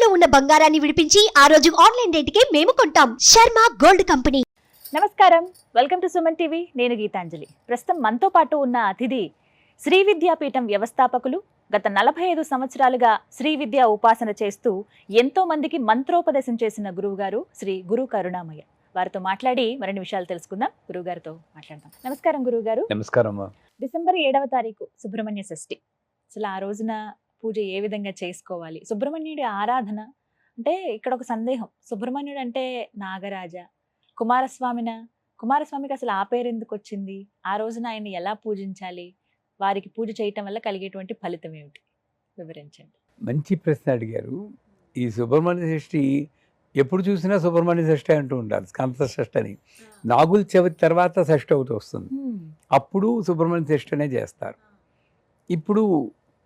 ఇంట్లో ఉన్న బంగారాన్ని విడిపించి ఆ రోజు ఆన్లైన్ రేటుకే మేము కొంటాం. Sharma gold company. నమస్కారం, వెల్కమ్ టు సుమన్ టీవీ. నేను గీతాంజలి. ప్రస్తుతం మనతో పాటు ఉన్న అతిథి శ్రీ విద్యాపీఠం వ్యవస్థాపకులు. గత 45 సంవత్సరాలుగా శ్రీ విద్యా ఉపాసన చేస్తూ ఎంతో మందికి మంత్రోపదేశం చేసిన గురువు గారు శ్రీ గురు కరుణామయ్య. వారితో మాట్లాడి మరిన్ని విషయాలు తెలుసుకుందాం. గురువు గారితో మాట్లాడదాం. నమస్కారం గురువు గారు. నమస్కారం. డిసెంబర్ 7వ తారీఖు సుబ్రహ్మణ్య షష్ఠి. అసలు ఆ రోజున పూజ ఏ విధంగా చేసుకోవాలి? సుబ్రహ్మణ్యుడి ఆరాధన అంటే ఇక్కడ ఒక సందేహం. సుబ్రహ్మణ్యుడు అంటే నాగరాజ, కుమారస్వామికి అసలు ఆ పేరు ఎందుకు వచ్చింది? ఆ రోజున ఆయన్ని ఎలా పూజించాలి? వారికి పూజ చేయటం వల్ల కలిగేటువంటి ఫలితం ఏమిటి? వివరించండి. మంచి ప్రశ్న అడిగారు. ఈ సుబ్రహ్మణ్య షష్ఠి ఎప్పుడు చూసినా సుబ్రహ్మణ్య షష్ఠి అంటూ ఉంటారు, స్కంద షష్ఠి అని. నాగుల చవితి తర్వాత షష్ఠి ఒకటి వస్తుంది, అప్పుడు సుబ్రహ్మణ్య షష్ఠి అనే చేస్తారు. ఇప్పుడు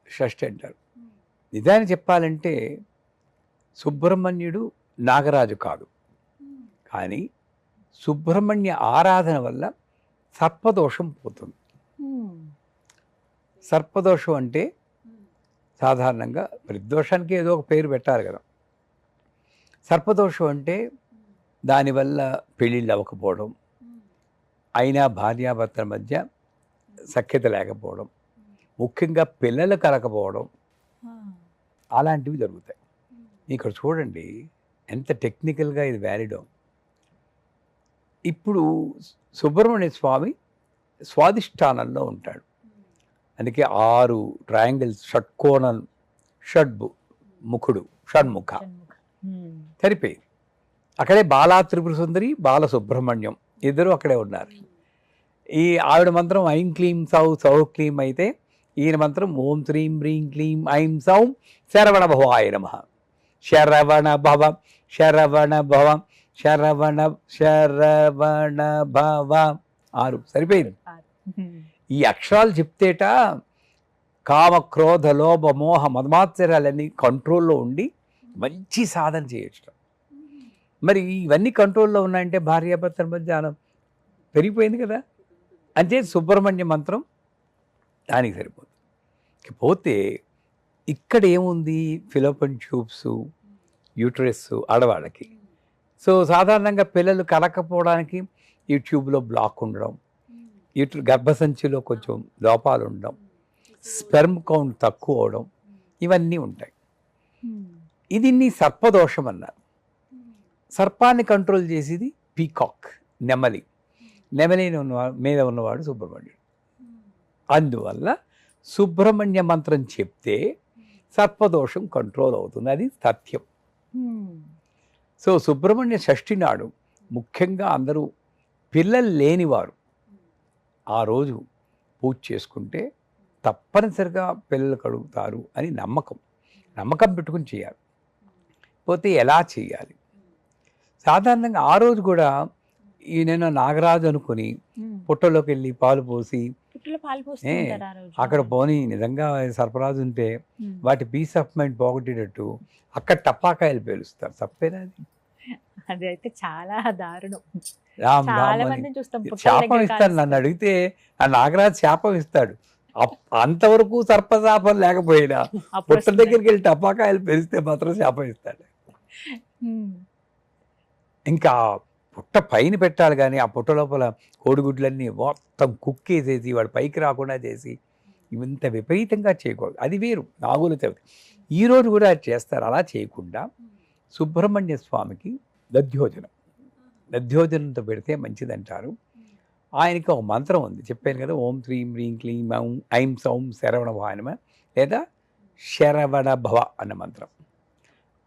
షష్ఠి అంటారు. నిజాన్ని చెప్పాలంటే సుబ్రహ్మణ్యుడు నాగరాజు కాదు, కానీ సుబ్రహ్మణ్య ఆరాధన వల్ల సర్పదోషం పోతుంది. సర్పదోషం అంటే సాధారణంగా ప్రతిదోషానికి ఏదో ఒక పేరు పెట్టాలి కదా. సర్పదోషం అంటే దానివల్ల పెళ్ళిళ్ళు అవ్వకపోవడం, అయినా భార్యాభర్తల మధ్య సఖ్యత లేకపోవడం, ముఖ్యంగా పిల్లలు కలకపోవడం, అలాంటివి జరుగుతాయి. ఇక్కడ చూడండి ఎంత టెక్నికల్గా ఇది వ్యాలిడో. ఇప్పుడు సుబ్రహ్మణ్య స్వామి స్వాధిష్టానంలో ఉంటాడు. అందుకే 6 ట్రయాంగిల్స్, షట్కోణం, ముఖుడు, షణ్ముఖ సరిపోయింది. అక్కడే బాలా త్రిపుర సుందరి, బాల సుబ్రహ్మణ్యం ఇద్దరు అక్కడే ఉన్నారు. ఈ ఆవిడ మంత్రం ఐం క్లీం సౌ సౌ క్లీం అయితే, ఈయన మంత్రం ఓం శ్రీం హ్రీం క్లీం ఐం సౌం శరవణ భవాయ నమః. శరవణ భవ శరవణ భవ శరవణ శరవణ భవ 6 సరిపోయింది. ఈ అక్షరాలు చెప్తేట కామ క్రోధ లోభ మోహ మదమాత్సర్యాలన్నీ కంట్రోల్లో ఉండి మంచి సాధన చేయొచ్చు. మరి ఇవన్నీ కంట్రోల్లో ఉన్నాయంటే భార్యాభర్తల మధ్య పెరిగిపోయింది కదా. అంటే సుబ్రహ్మణ్య మంత్రం దానికి సరిపోతుంది. పోతే ఇక్కడ ఏముంది, ఫిలోపియన్ ట్యూబ్స్, యూట్రస్ ఆడవాళ్ళకి. సో సాధారణంగా పిల్లలు కలకపోవడానికి ఈ ట్యూబ్లో బ్లాక్ ఉండడం, గర్భసంచిలో కొంచెం లోపాలు ఉండడం, స్పెర్మ్ కౌంట్ తక్కువ అవడం, ఇవన్నీ ఉంటాయి. ఇది సర్పదోషం అన్నారు. సర్పాన్ని కంట్రోల్ చేసేది పీకాక్, నెమలి మీద ఉన్నవాడు సుబ్రహ్మణ్యుడు. అందువల్ల సుబ్రహ్మణ్య మంత్రం చెప్తే సర్పదోషం కంట్రోల్ అవుతుంది, అది సత్యం. సో సుబ్రహ్మణ్య షష్ఠి నాడు ముఖ్యంగా అందరూ పిల్లలు లేనివారు ఆ రోజు పూజ చేసుకుంటే తప్పనిసరిగా పిల్లలు కలుగుతారు అని నమ్మకం పెట్టుకుని చేయాలి. పోతే ఎలా చేయాలి? సాధారణంగా ఆ రోజు కూడా నేను నాగరాజు అనుకుని పుట్టలోకి వెళ్ళి పాలు పోసి అక్కడ పోని నిజంగా సర్పరాజు ఉంటే వాటి పీస్ ఆఫ్ మైండ్ పోగొట్టేటట్టు అక్కడ టపాకాయలు పేలుస్తారు. తప్పేనా? అది అయితే చాలా దారుణం. శాపం ఇస్తాడు. నన్ను అడిగితే ఆ నాగరాజు శాపం ఇస్తాడు. అంతవరకు సర్పశాపం లేకపోయినా పుట్ట దగ్గరికి వెళ్ళి టపాకాయలు పెరిస్తే మాత్రం శాపం ఇస్తాడు. ఇంకా పుట్ట పైన పెట్టాలి, కానీ ఆ పుట్ట లోపల కోడిగుడ్లన్నీ మొత్తం కుక్కేసేసి వాడు పైకి రాకుండా చేసి ఇంత విపరీతంగా చేయకూడదు. అది వేరు, నాగుల చవితి. ఈరోజు కూడా చేస్తారు. అలా చేయకుండా సుబ్రహ్మణ్య స్వామికి దధ్యోజనంతో పెడితే మంచిదంటారు. ఆయనకి ఒక మంత్రం ఉంది, చెప్పాను కదా, ఓం శ్రీం హ్రీం క్లీం ఐం సౌం శరవణ భవాయ నమః, లేదా శరవణ భవ అన్న మంత్రం.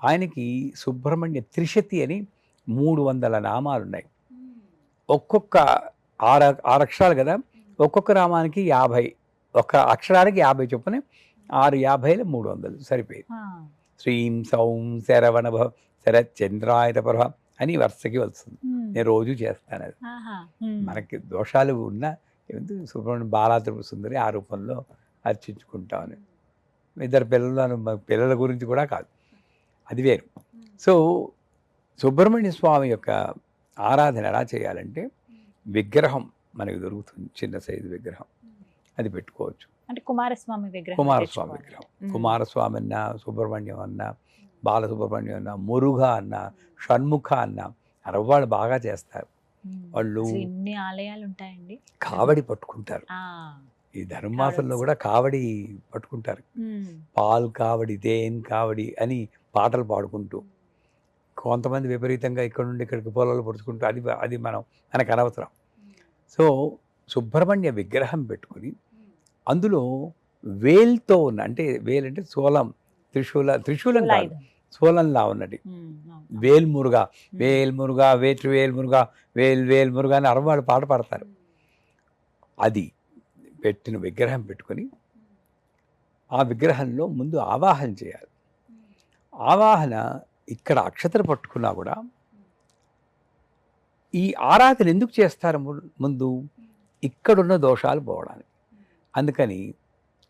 ఆయనకి సుబ్రహ్మణ్య త్రిశతి అని 300 నామాలు ఉన్నాయి. ఒక్కొక్క 6 అక్షరాలు కదా, ఒక్కొక్క నామానికి 50, ఒక అక్షరానికి 50 చొప్పున 6 50 300 సరిపోయింది. శ్రీం సౌం శరవణ భవ శరచంద్రాయత ప్రభ అని వరుసకి వస్తుంది. నేను రోజు చేస్తాను. అది మనకి దోషాలు ఉన్నా సుబ్రహ్మణ్యం బాలా త్రిపుర సుందరి ఆ రూపంలో అర్చించుకుంటామని. 2 పిల్లల గురించి కూడా కాదు, అది వేరు. సో సుబ్రహ్మణ్య స్వామి యొక్క ఆరాధన ఎలా చేయాలంటే, విగ్రహం మనకు దొరుకుతుంది, చిన్న సైజు విగ్రహం, అది పెట్టుకోవచ్చు. అంటే కుమారస్వామి విగ్రహం. కుమారస్వామి అన్నా, సుబ్రహ్మణ్యం అన్నా, బాలసుబ్రహ్మణ్యం అన్న, మురుఘ అన్న, షణ్ముఖ అన్న అరవాళ్ళు బాగా చేస్తారు. వాళ్ళు అసలు ఇన్ని ఆలయాలు ఉంటాయండి. కావడి పట్టుకుంటారు. ఆ, ఈ ధనుర్మాసంలో కూడా కావడి పట్టుకుంటారు. పాల్ కావడి, తేన్ కావడి అని పాటలు పాడుకుంటూ, కొంతమంది విపరీతంగా ఇక్కడ నుండి ఇక్కడికి పొలాలు పరుచుకుంటూ, అది మనకు అనవసరం. సో సుబ్రహ్మణ్య విగ్రహం పెట్టుకొని అందులో వేల్తో ఉన్న, అంటే వేల్ అంటే శూలం, త్రిశూలం కాదు, శూలంలా ఉన్నది వేల్మురుగా, వేల్మురుగా, వేల్మురుగా, వేల్మురుగా అని అరవాళ్ళు పాట పాడతారు. అది పెట్టిన విగ్రహం పెట్టుకొని ఆ విగ్రహంలో ముందు ఆవాహన చేయాలి. ఆవాహన ఇక్కడ అక్షతలు పట్టుకున్నా కూడా ఈ ఆరాధన ఎందుకు చేస్తారు? ముందు ఇక్కడున్న దోషాలు పోవడానికి. అందుకని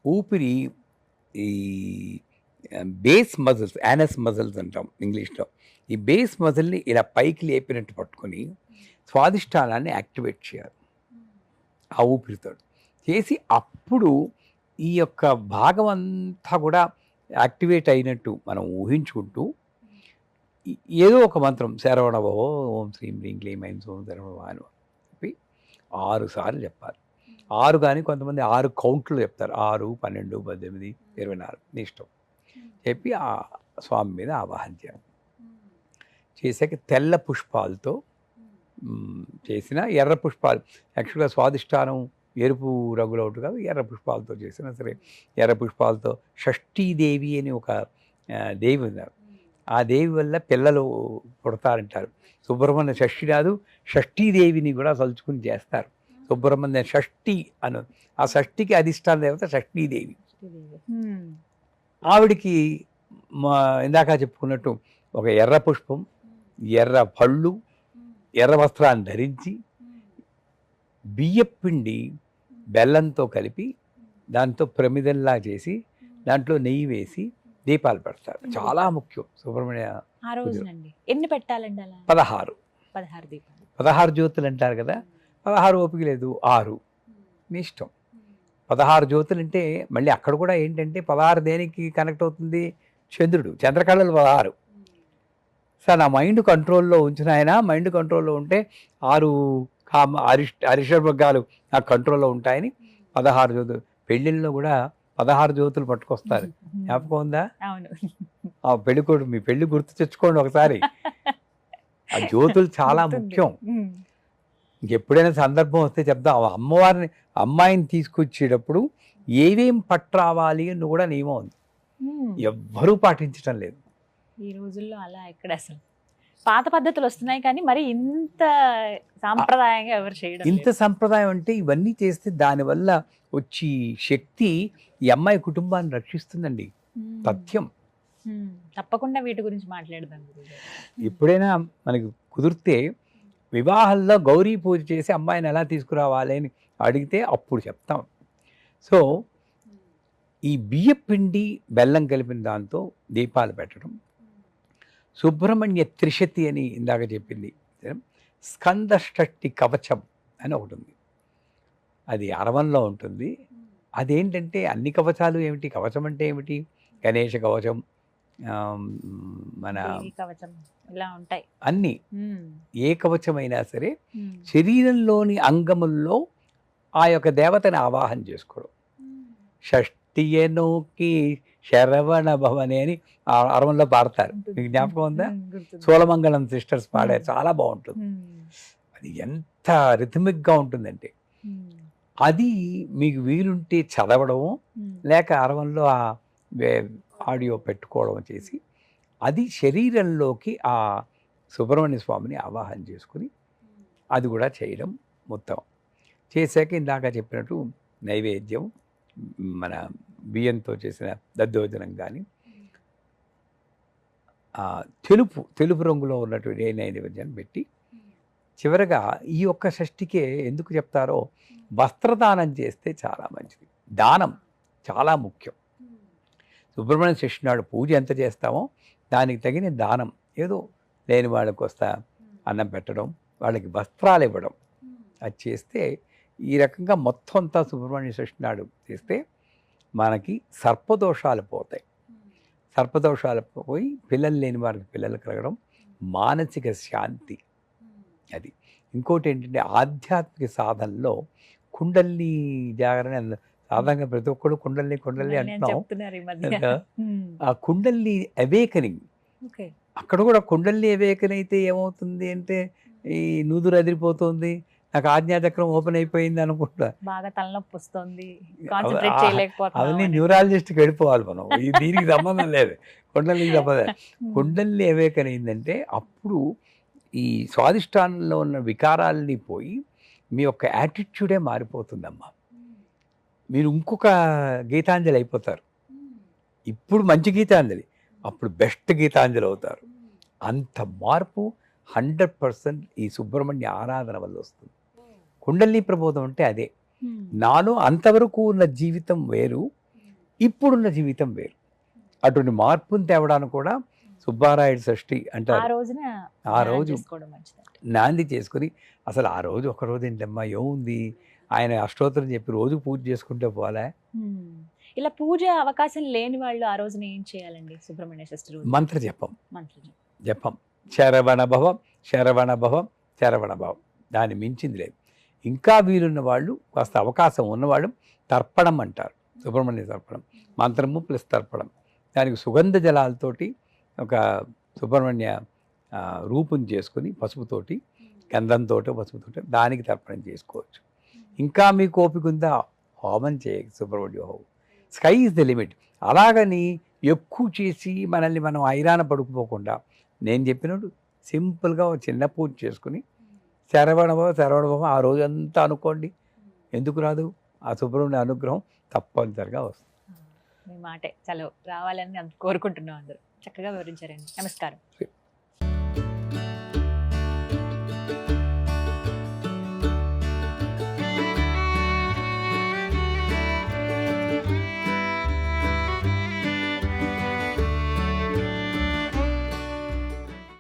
ఊపిరి, ఈ బేస్ మజిల్స్, యానస్ మజిల్స్ అంటాం ఇంగ్లీష్లో, ఈ బేస్ మజిల్ని ఇలా పైకి లేపినట్టు పట్టుకొని స్వాదిష్టానాన్ని యాక్టివేట్ చేయాలి ఆ ఊపిరితో చేసి, అప్పుడు ఈ యొక్క భాగం అంతా కూడా యాక్టివేట్ అయినట్టు మనం ఊహించుకుంటూ ఏదో ఒక మంత్రం, శరవణభవో ఓం శ్రీం హ్రీం క్లీం ఐం సోం శరవణభవ అని చెప్పి 6 సార్లు చెప్పాలి. 6 కానీ కొంతమంది 6 కౌంట్లు చెప్తారు. 6, 12, 18, 24 మీ ఇష్టం చెప్పి ఆ స్వామి మీద ఆవాహన చేయాలి. చేసాక తెల్ల పుష్పాలతో చేసిన, ఎర్ర పుష్పాలు యాక్చువల్గా స్వాదిష్టానం ఎరుపు రంగులో ఒకటి కాదు, ఎర్ర పుష్పాలతో చేసినా సరే, ఎర్ర పుష్పాలతో షష్ఠీదేవి అని ఒక దేవి ఉన్నారు. ఆ దేవి వల్ల పిల్లలు పుడతారంటారు. సుబ్రహ్మణ్య షష్ఠి కాదు, షష్ఠీదేవిని కూడా తలుచుకుని చేస్తారు. సుబ్రహ్మణ్య షష్ఠి అను, ఆ షష్ఠికి అధిష్టాన దేవత షష్ఠీదేవి. ఆవిడికి ఇందాక చెప్పుకున్నట్టు ఒక ఎర్ర పుష్పం, ఎర్ర పళ్ళు, ఎర్ర వస్త్రాన్ని ధరించి బియ్యపిండి బెల్లంతో కలిపి దాంతో ప్రమిదల్లా చేసి దాంట్లో నెయ్యి వేసి దీపాలు పెడతారు. చాలా ముఖ్యం. సుబ్రహ్మణ్య ఆ రోజునండి ఎన్ని పెట్టాలండి? అలా 16 దీపాలు, 16 జ్యోతులు అంటారు కదా. 16 ఓపిక లేదు, 6 మీ ఇష్టం. 16 జ్యోతులు అంటే మళ్ళీ అక్కడ కూడా ఏంటంటే 16 దేనికి కనెక్ట్ అవుతుంది? చంద్రుడు, చంద్రకళలు 16. సార్ నా మైండ్ కంట్రోల్లో ఉంచిన ఆయన, మైండ్ కంట్రోల్లో ఉంటే 6 అరిషడ్వర్గాలు నాకు కంట్రోల్లో ఉంటాయని 16 జ్యోతులు. పెళ్ళిళ్ళలో కూడా 16 జ్యోతులు పట్టుకొస్తారు. జ్ఞాపకం ఉందా? ఆ పెళ్ళికొడు, మీ పెళ్లి గుర్తు తెచ్చుకోండి ఒకసారి. ఆ జ్యోతులు చాలా ముఖ్యం. ఇంకెప్పుడైనా సందర్భం వస్తే చెప్దాం. అమ్మాయిని తీసుకొచ్చేటప్పుడు ఏవేం పట్టు రావాలి అని కూడా నియమం ఉంది. ఎవ్వరూ పాటించడం లేదు ఈ రోజుల్లో. అలా ఎక్కడ అసలు పాత పద్ధతులు వస్తున్నాయి కానీ మరి ఇంత సాంప్రదాయంగా ఎవరు చేయడం. ఇంత సంప్రదాయం అంటే ఇవన్నీ చేస్తే దానివల్ల వచ్చి శక్తి ఈ అమ్మాయి కుటుంబాన్ని రక్షిస్తుందండి. తథ్యం. తప్పకుండా వీటి గురించి మాట్లాడదాం. ఎప్పుడైనా మనకి కుదిరితే వివాహాల్లో గౌరీ పూజ చేసి అమ్మాయిని ఎలా తీసుకురావాలి అని అడిగితే అప్పుడు చెప్తాం. సో ఈ బియ్యపిండి బెల్లం కలిపిన దాంతో దీపాలు పెట్టడం, సుబ్రహ్మణ్య త్రిశతి అని ఇందాక చెప్పింది, స్కందషష్ఠి కవచం అని ఒకటి ఉంది. అది అరవంలో ఉంటుంది. అదేంటంటే అన్ని కవచాలు ఏమిటి, కవచం అంటే ఏమిటి? గణేష కవచం, మన కవచం ఇలా ఉంటాయి అన్ని. ఏ కవచమైనా సరే శరీరంలోని అంగముల్లో ఆ యొక్క దేవతని ఆవాహన చేసుకోవడం. షష్ఠియనోకి శరవణ భవని అని అరవంలో పాడతారు. మీకు జ్ఞాపకం ఉందా? సోలమంగళం సిస్టర్స్ పాడారు, చాలా బాగుంటుంది. అది ఎంత రిథమిక్గా ఉంటుందంటే అది మీకు వీలుంటే చదవడము, లేక అరవంలో ఆ ఆడియో పెట్టుకోవడం చేసి అది శరీరంలోకి ఆ సుబ్రహ్మణ్య స్వామిని ఆవాహన చేసుకుని అది కూడా చేయడం మొత్తం చేశాక ఇందాక చెప్పినట్టు నైవేద్యం, మన బియ్యంతో చేసిన దద్దోజనం కానీ, తెలుపు రంగులో ఉన్నటువంటి ఏ నైవేద్యాన్ని పెట్టి చివరగా ఈ ఒక్క షష్ఠికే ఎందుకు చెప్తారో వస్త్రదానం చేస్తే చాలా మంచిది. దానం చాలా ముఖ్యం. సుబ్రహ్మణ్య షష్ఠి నాడు పూజ ఎంత చేస్తామో దానికి తగిన దానం, ఏదో లేని వాళ్ళకి వస్తా అన్నం పెట్టడం, వాళ్ళకి వస్త్రాలు ఇవ్వడం, అది చేస్తే ఈ రకంగా మొత్తం అంతా సుబ్రహ్మణ్య షష్ఠి నాడు చేస్తే మనకి సర్పదోషాలు పోతాయి. సర్పదోషాలు పోయి పిల్లలు లేని వారికి పిల్లలు కలగడం, మానసిక శాంతి. అది ఇంకోటి ఏంటంటే ఆధ్యాత్మిక సాధనలో కుండల్ని జాగరణ సాధారణంగా ప్రతి ఒక్కరు కుండల్ని నేను అంటున్నాం చెప్తున్నారు ఈ మధ్య. కనుక ఉమ్, ఆ కుండల్ని అవేకనింగ్ ఓకే. అక్కడ కూడా కుండల్ని అవేకన్ అయితే ఏమవుతుంది అంటే ఈ నూదురు అదిరిపోతుంది, నాకు ఆజ్ఞాచక్రం ఓపెన్ అయిపోయింది అనుకుంటా. బాగా తలనొప్పి వస్తుంది, కాన్సన్ట్రేట్ అవన్నీ చేయలేకపోతున్నాం. న్యూరాలజిస్ట్కి వెళ్ళిపోవాలి మనం. దీనికి సంబంధం లేదు, కుండలికి సంబంధం. కుండలిని అవేకన్ అయిందంటే అప్పుడు ఈ స్వాదిష్టానంలో ఉన్న వికారాలని పోయి మీ యొక్క యాటిట్యూడే మారిపోతుందమ్మా. మీరు ఇంకొక గీతాంజలి అయిపోతారు. ఇప్పుడు మంచి గీతాంజలి, అప్పుడు బెస్ట్ గీతాంజలి అవుతారు. అంత మార్పు 100% ఈ సుబ్రహ్మణ్య ఆరాధన వల్ల వస్తుంది. కుండలిని ప్రబోధం అంటే అదే. నాలో అంతవరకు ఉన్న జీవితం వేరు, ఇప్పుడున్న జీవితం వేరు. అటువంటి మార్పుని తేవడానికి కూడా సుబ్బారాయుడు షష్ఠి ఆ అంటారు. రోజున ఆ రోజు చేసుకోవడం మంచిది. నాంది చేసుకుని అసలు ఆ రోజు ఒక రోజు ఏంటమ్మా ఏముంది, ఆయన అష్టోత్తరం చెప్పి రోజు పూజ చేసుకుంటే పోలే. ఇలా పూజ అవకాశం లేని వాళ్ళు ఆ రోజున ఏం చేయాలండి? సుబ్రహ్మణ్య షష్ఠి రోజు మంత్ర జపం మంత్రం. జపం శరవణ భవం శరవణ భవం శరవణ భవం, దాన్ని మించింది లేదు. ఇంకా వీలున్న వాళ్ళు, కాస్త అవకాశం ఉన్నవాళ్ళు తర్పణం అంటారు, సుబ్రహ్మణ్య తర్పణం. మంత్రము ప్లస్ తర్పణం, దానికి సుగంధ జలాలతోటి ఒక సుబ్రహ్మణ్య రూపం చేసుకుని పసుపుతోటి, గంధంతో పసుపుతోటి దానికి తర్పణం చేసుకోవచ్చు. ఇంకా మీకు ఓపిక ఉందా హోమం చేయ సుబ్రహ్మణ్య హోమం. Sky is the limit. అలాగని ఎక్కువ చేసి మనల్ని మనం ఐరాన పడుకుపోకుండా నేను చెప్పినట్టు సింపుల్గా చిన్న పూజ చేసుకుని శరవణభవ ఆ రోజంతా అనుకోండి. ఎందుకు రాదు? ఆ సుబ్రహ్మణ్య అనుగ్రహం తప్పనిసరిగా వస్తుంది. మీ మాటే చలో రావాలని కోరుకుంటున్నాం అందరూ. చక్కగా వివరించారండి. నమస్కారం.